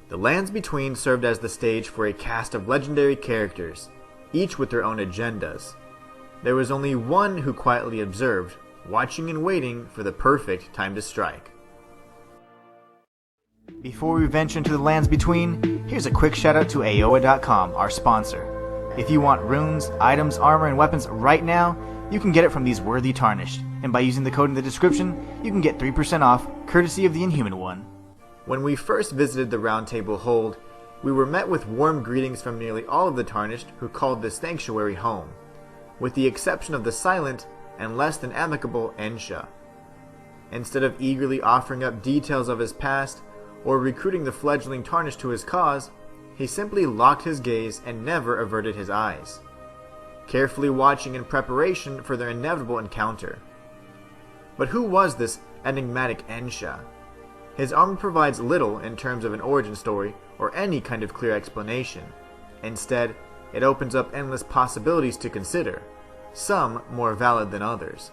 The Lands Between served as the stage for a cast of legendary characters, each with their own agendas. There was only one who quietly observed, watching and waiting for the perfect time to strike. Before we venture into the Lands Between, here's a quick shout out to Aoa.com, our sponsor. If you want runes, items, armor, and weapons right now, you can get it from these worthy Tarnished, and by using the code in the description, you can get 3% off, courtesy of the Inhuman one. When we first visited the Round Table Hold, we were met with warm greetings from nearly all of the Tarnished who called this sanctuary home, with the exception of the silent and less than amicable Ensha. Instead of eagerly offering up details of his past, or recruiting the fledgling Tarnished to his cause, he simply locked his gaze and never averted his eyes, carefully watching in preparation for their inevitable encounter. But who was this enigmatic Ensha? His armor provides little in terms of an origin story or any kind of clear explanation. Instead, it opens up endless possibilities to consider, some more valid than others.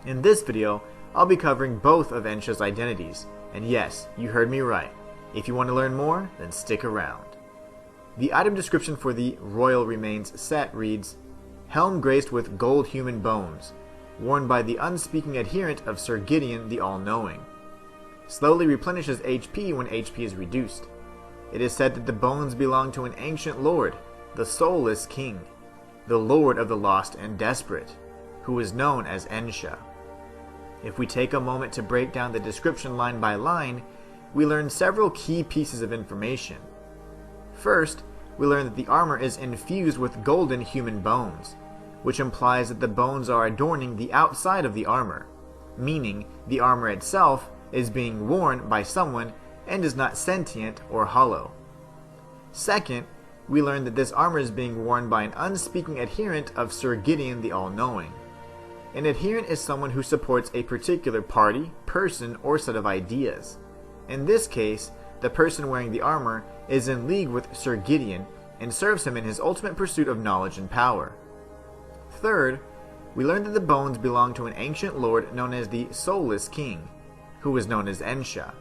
In this video, I'll be covering both of Ensha's identities, and yes, you heard me right. If you want to learn more, then stick around. The item description for the Royal Remains set reads, "Helm graced with gold human bones, worn by the unspeaking adherent of Sir Gideon the All-Knowing. Slowly replenishes HP when HP is reduced. It is said that the bones belong to an ancient lord, the Soulless King, the Lord of the Lost and Desperate, who is known as Ensha." If we take a moment to break down the description line by line, we learn several key pieces of information. First, we learn that the armor is infused with golden human bones, which implies that the bones are adorning the outside of the armor, meaning the armor itself is being worn by someone and is not sentient or hollow. Second, we learn that this armor is being worn by an unspeaking adherent of Sir Gideon the All-Knowing. An adherent is someone who supports a particular party, person, or set of ideas. In this case, the person wearing the armor is in league with Sir Gideon and serves him in his ultimate pursuit of knowledge and power. Third, we learn that the bones belong to an ancient lord known as the Soulless King, who was known as Ensha.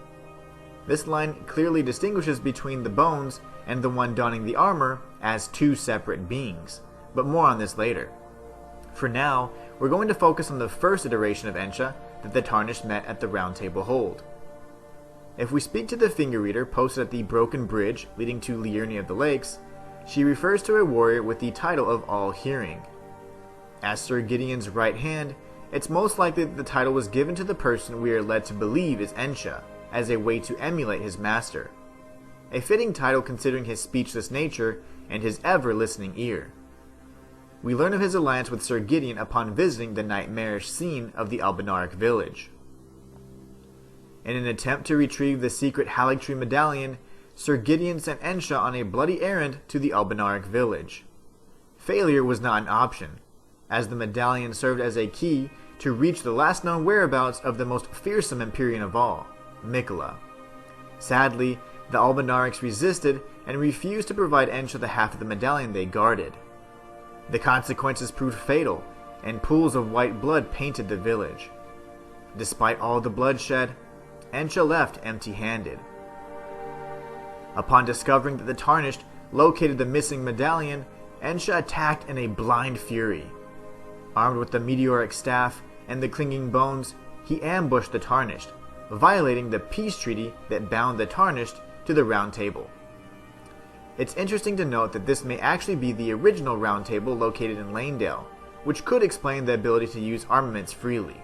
This line clearly distinguishes between the bones and the one donning the armor as two separate beings, but more on this later. For now, we're going to focus on the first iteration of Ensha that the Tarnished met at the Round Table Hold. If we speak to the finger reader posted at the broken bridge leading to Liurnia of the Lakes, she refers to a warrior with the title of All-Hearing. As Sir Gideon's right hand, it's most likely that the title was given to the person we are led to believe is Ensha, as a way to emulate his master. A fitting title considering his speechless nature and his ever-listening ear. We learn of his alliance with Sir Gideon upon visiting the nightmarish scene of the Albinaric village. In an attempt to retrieve the secret Haligtree medallion, Sir Gideon sent Ensha on a bloody errand to the Albinaric village. Failure was not an option, as the medallion served as a key to reach the last known whereabouts of the most fearsome Empyrean of all, Mikola. Sadly, the Albinarics resisted and refused to provide Ensha the half of the medallion they guarded. The consequences proved fatal, and pools of white blood painted the village. Despite all the bloodshed, Ensha left empty-handed. Upon discovering that the Tarnished located the missing medallion, Ensha attacked in a blind fury. Armed with the meteoric staff and the clinging bones, he ambushed the Tarnished, violating the peace treaty that bound the Tarnished to the Round Table. It's interesting to note that this may actually be the original Round Table located in Lanedale, which could explain the ability to use armaments freely.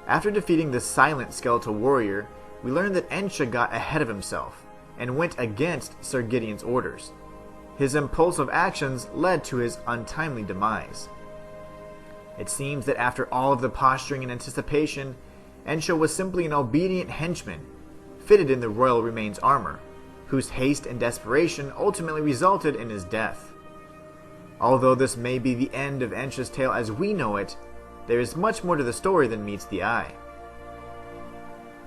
After defeating the silent skeletal warrior, we learn that Ensha got ahead of himself and went against Sir Gideon's orders. His impulsive actions led to his untimely demise. It seems that after all of the posturing and anticipation, Ensha was simply an obedient henchman, fitted in the Royal Remains armor, whose haste and desperation ultimately resulted in his death. Although this may be the end of Ensha's tale as we know it, there is much more to the story than meets the eye.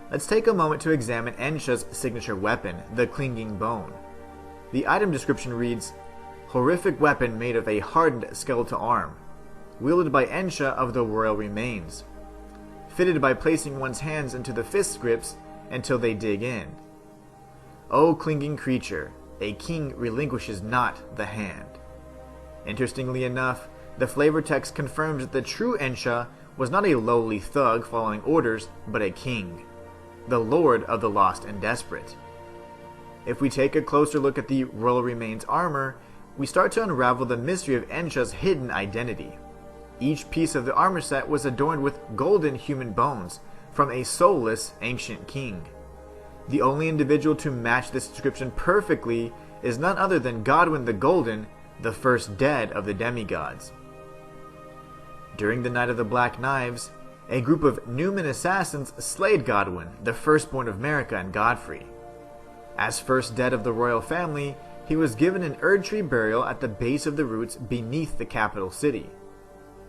Let's take a moment to examine Ensha's signature weapon, the Clinging Bone. The item description reads, "Horrific weapon made of a hardened skeletal arm, wielded by Ensha of the Royal Remains, fitted by placing one's hands into the fist grips until they dig in. O clinging creature, a king relinquishes not the hand. Interestingly enough, the flavor text confirms that the true Ensha was not a lowly thug following orders, but a king, the lord of the lost and desperate. If we take a closer look at the royal remains armor, we start to unravel the mystery of Ensha's hidden identity. Each piece of the armor set was adorned with golden human bones from a soulless ancient king. The only individual to match this description perfectly is none other than Godwyn the Golden, the first dead of the demigods. During the Night of the Black Knives, a group of Inhuman assassins slayed Godwyn, the firstborn of Marika and Godfrey. As first dead of the royal family, he was given an Erdtree burial at the base of the roots beneath the capital city.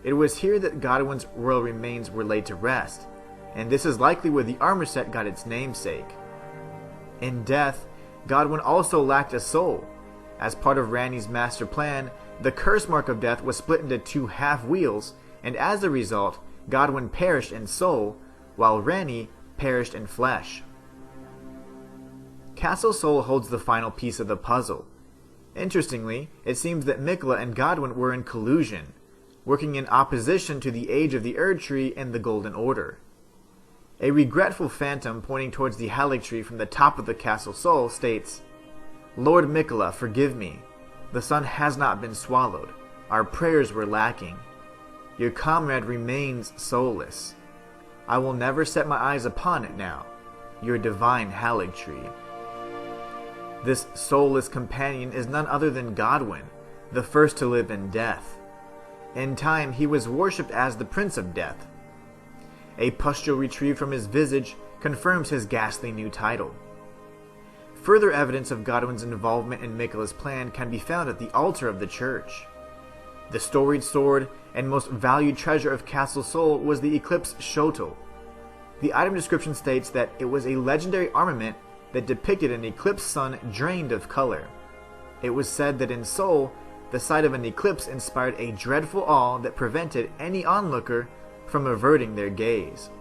It was here that Godwyn's royal remains were laid to rest, and this is likely where the armor set got its namesake. In death, Godwyn also lacked a soul. As part of Ranni's master plan, the curse mark of death was split into two half-wheels, and as a result, Godwyn perished in soul, while Ranni perished in flesh. Castle Sol holds the final piece of the puzzle. Interestingly, it seems that Miquella and Godwyn were in collusion, working in opposition to the Age of the Erdtree and the Golden Order. A regretful phantom pointing towards the Haligtree from the top of the Castle Sol states, "Lord Miquella, forgive me. The sun has not been swallowed. Our prayers were lacking. Your comrade remains soulless. I will never set my eyes upon it now. Your divine Haligtree." This soulless companion is none other than Godwyn, the first to live in death. In time, he was worshipped as the Prince of Death. A pustule retrieved from his visage confirms his ghastly new title. Further evidence of Godwyn's involvement in Miquella's plan can be found at the altar of the church. The storied sword and most valued treasure of Castle Sol was the Eclipse Shotel. The item description states that it was a legendary armament that depicted an eclipsed sun drained of color. It was said that in Sol, the sight of an eclipse inspired a dreadful awe that prevented any onlooker from averting their gaze.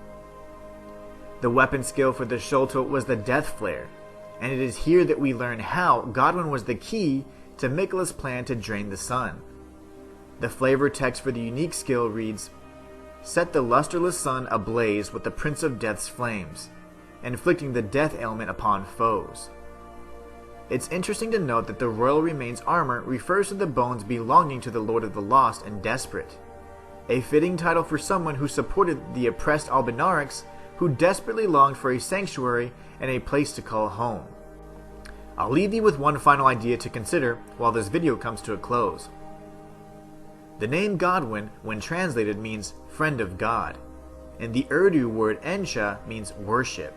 The weapon skill for the Shotel was the Death Flare, and it is here that we learn how Godwyn was the key to Miquella's plan to drain the sun. The flavor text for the unique skill reads, "Set the lusterless sun ablaze with the Prince of Death's flames, inflicting the death ailment upon foes." It's interesting to note that the Royal Remains armor refers to the bones belonging to the Lord of the Lost and Desperate, a fitting title for someone who supported the oppressed Albinarics who desperately longed for a sanctuary and a place to call home. I'll leave you with one final idea to consider while this video comes to a close. The name Godwyn, when translated, means friend of God, and the Urdu word Ensha means worship.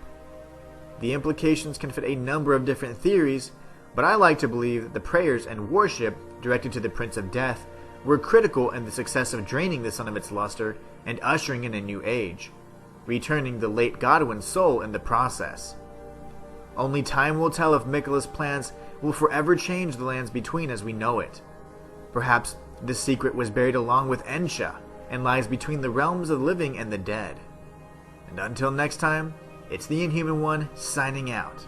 The implications can fit a number of different theories, but I like to believe that the prayers and worship directed to the Prince of Death were critical in the success of draining the sun of its luster and ushering in a new age, returning the late Godwyn's soul in the process. Only time will tell if Miquella's plans will forever change the lands between as we know it. Perhaps this secret was buried along with Ensha and lies between the realms of the living and the dead. And until next time, it's the Inhuman One signing out.